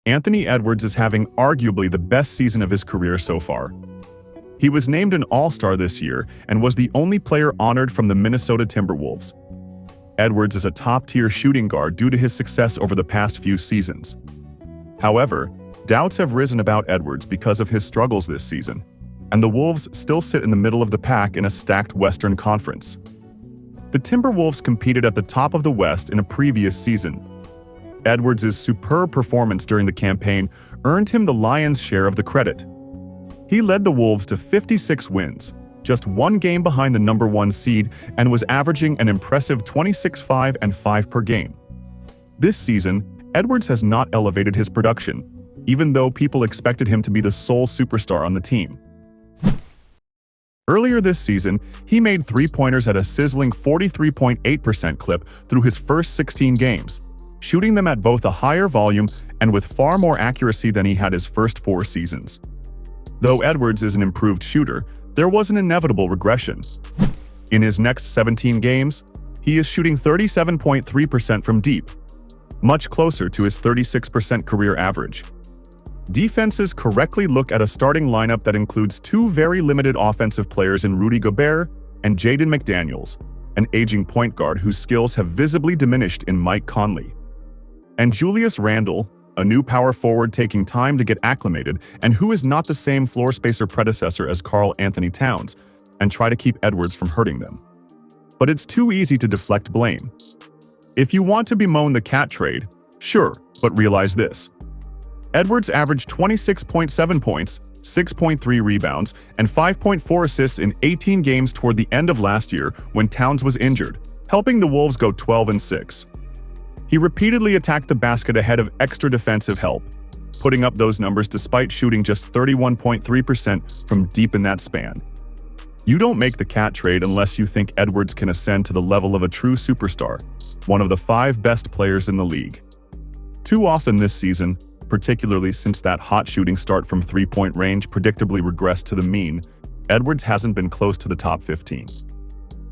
Anthony Edwards is having arguably the best season of his career so far. He was named an All-Star this year and was the only player honored from the Minnesota Timberwolves. Edwards is a top-tier shooting guard due to his success over the past few seasons. However, doubts have risen about Edwards because of his struggles this season, and the Wolves still sit in the middle of the pack in a stacked Western Conference. The Timberwolves competed at the top of the West in a previous season. Edwards' superb performance during the campaign earned him the lion's share of the credit. He led the Wolves to 56 wins, just one game behind the number 1 seed, and was averaging an impressive 26.5 and 5 per game. This season, Edwards has not elevated his production, even though people expected him to be the sole superstar on the team. Earlier this season, he made three-pointers at a sizzling 43.8% clip through his first 16 games, shooting them at both a higher volume and with far more accuracy than he had his first 4 seasons. Though Edwards is an improved shooter, there was an inevitable regression. In his next 17 games, he is shooting 37.3% from deep, much closer to his 36% career average. Defenses correctly look at a starting lineup that includes 2 very limited offensive players in Rudy Gobert and Jaden McDaniels, an aging point guard whose skills have visibly diminished in Mike Conley. And Julius Randle, a new power forward taking time to get acclimated and who is not the same floor spacer predecessor as Karl-Anthony Towns, and try to keep Edwards from hurting them. But it's too easy to deflect blame. If you want to bemoan the cat trade, sure, but realize this. Edwards averaged 26.7 points, 6.3 rebounds, and 5.4 assists in 18 games toward the end of last year when Towns was injured, helping the Wolves go 12-6. He repeatedly attacked the basket ahead of extra defensive help, putting up those numbers despite shooting just 31.3% from deep in that span. You don't make the cat trade unless you think Edwards can ascend to the level of a true superstar, one of the 5 best players in the league. Too often this season, particularly since that hot shooting start from three-point range predictably regressed to the mean, Edwards hasn't been close to the top 15.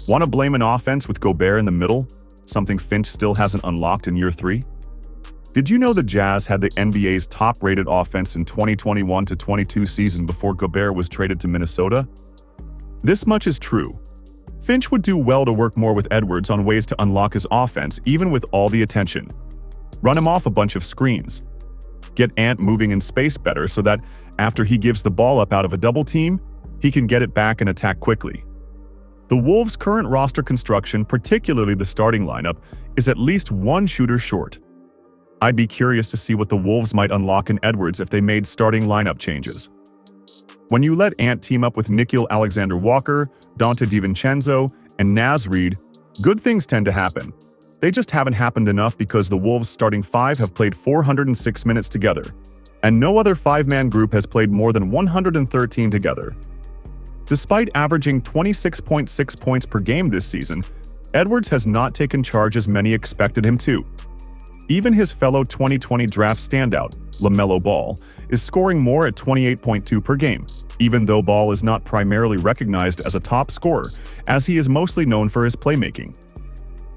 Want to blame an offense with Gobert in the middle? Something Finch still hasn't unlocked in year 3? Did you know the Jazz had the NBA's top-rated offense in 2021-22 season before Gobert was traded to Minnesota? This much is true. Finch would do well to work more with Edwards on ways to unlock his offense even with all the attention. Run him off a bunch of screens. Get Ant moving in space better so that after he gives the ball up out of a double team, he can get it back and attack quickly. The Wolves' current roster construction, particularly the starting lineup, is at least one shooter short. I'd be curious to see what the Wolves might unlock in Edwards if they made starting lineup changes. When you let Ant team up with Nickeil Alexander-Walker, Dante DiVincenzo, and Naz Reid, good things tend to happen. They just haven't happened enough because the Wolves' starting 5 have played 406 minutes together, and no other 5-man group has played more than 113 together. Despite averaging 26.6 points per game this season, Edwards has not taken charge as many expected him to. Even his fellow 2020 draft standout, LaMelo Ball, is scoring more at 28.2 per game, even though Ball is not primarily recognized as a top scorer, as he is mostly known for his playmaking.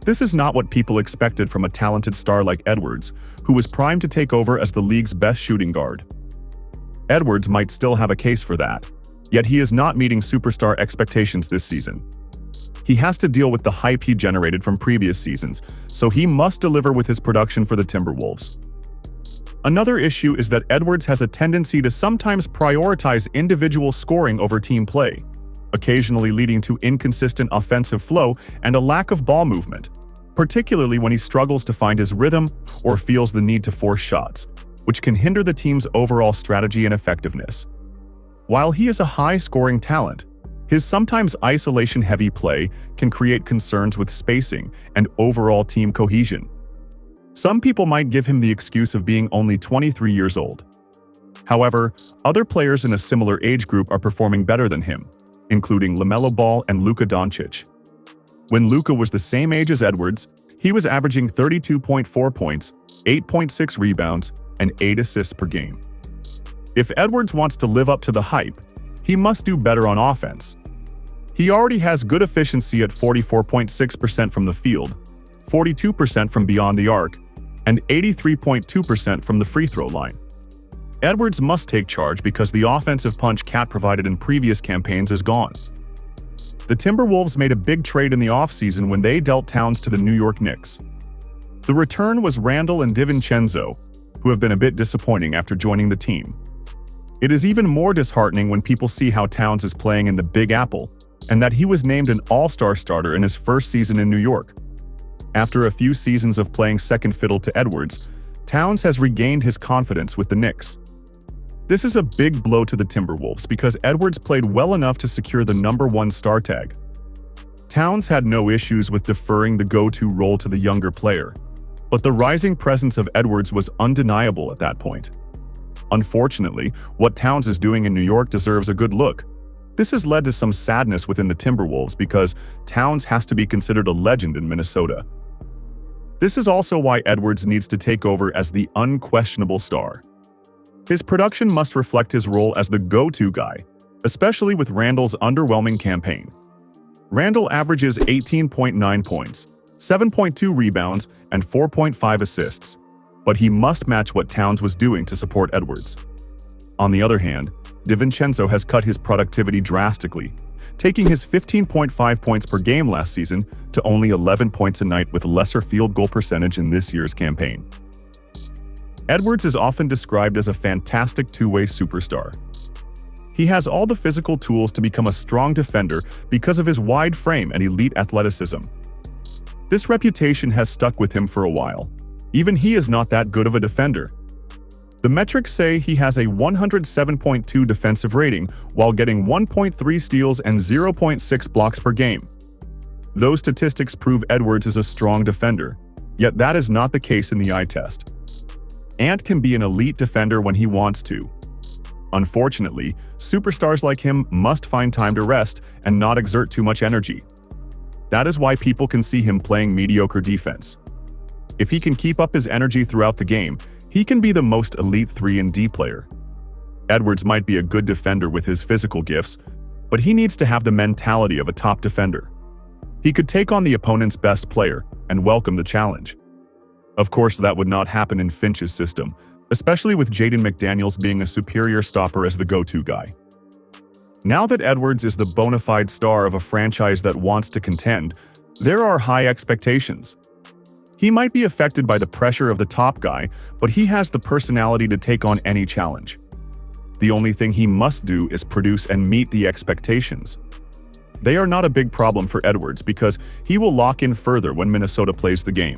This is not what people expected from a talented star like Edwards, who was primed to take over as the league's best shooting guard. Edwards might still have a case for that, yet he is not meeting superstar expectations this season. He has to deal with the hype he generated from previous seasons, so he must deliver with his production for the Timberwolves. Another issue is that Edwards has a tendency to sometimes prioritize individual scoring over team play, occasionally leading to inconsistent offensive flow and a lack of ball movement, particularly when he struggles to find his rhythm or feels the need to force shots, which can hinder the team's overall strategy and effectiveness. While he is a high-scoring talent, his sometimes isolation-heavy play can create concerns with spacing and overall team cohesion. Some people might give him the excuse of being only 23 years old. However, other players in a similar age group are performing better than him, including LaMelo Ball and Luka Doncic. When Luka was the same age as Edwards, he was averaging 32.4 points, 8.6 rebounds, and 8 assists per game. If Edwards wants to live up to the hype, he must do better on offense. He already has good efficiency at 44.6% from the field, 42% from beyond the arc, and 83.2% from the free throw line. Edwards must take charge because the offensive punch Cat provided in previous campaigns is gone. The Timberwolves made a big trade in the offseason when they dealt Towns to the New York Knicks. The return was Randle and DiVincenzo, who have been a bit disappointing after joining the team. It is even more disheartening when people see how Towns is playing in the Big Apple, and that he was named an All-Star starter in his first season in New York. After a few seasons of playing second fiddle to Edwards, Towns has regained his confidence with the Knicks. This is a big blow to the Timberwolves because Edwards played well enough to secure the #1 star tag. Towns had no issues with deferring the go-to role to the younger player, but the rising presence of Edwards was undeniable at that point. Unfortunately, what Towns is doing in New York deserves a good look. This has led to some sadness within the Timberwolves because Towns has to be considered a legend in Minnesota. This is also why Edwards needs to take over as the unquestionable star. His production must reflect his role as the go-to guy, especially with Randle's underwhelming campaign. Randle averages 18.9 points, 7.2 rebounds, and 4.5 assists, but he must match what Towns was doing to support Edwards. On the other hand, DiVincenzo has cut his productivity drastically, taking his 15.5 points per game last season to only 11 points a night with lesser field goal percentage in this year's campaign. Edwards is often described as a fantastic two-way superstar. He has all the physical tools to become a strong defender because of his wide frame and elite athleticism. This reputation has stuck with him for a while. Even he is not that good of a defender. The metrics say he has a 107.2 defensive rating while getting 1.3 steals and 0.6 blocks per game. Those statistics prove Edwards is a strong defender, yet that is not the case in the eye test. Ant can be an elite defender when he wants to. Unfortunately, superstars like him must find time to rest and not exert too much energy. That is why people can see him playing mediocre defense. If he can keep up his energy throughout the game, he can be the most elite 3-and-D player. Edwards might be a good defender with his physical gifts, but he needs to have the mentality of a top defender. He could take on the opponent's best player and welcome the challenge. Of course, that would not happen in Finch's system, especially with Jaden McDaniels being a superior stopper as the go-to guy. Now that Edwards is the bona fide star of a franchise that wants to contend, there are high expectations. He might be affected by the pressure of the top guy, but he has the personality to take on any challenge. The only thing he must do is produce and meet the expectations. They are not a big problem for Edwards because he will lock in further when Minnesota plays the game.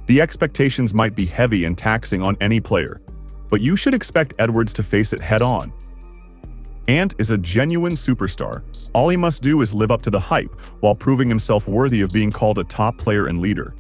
The expectations might be heavy and taxing on any player, but you should expect Edwards to face it head-on. Ant is a genuine superstar. All he must do is live up to the hype while proving himself worthy of being called a top player and leader.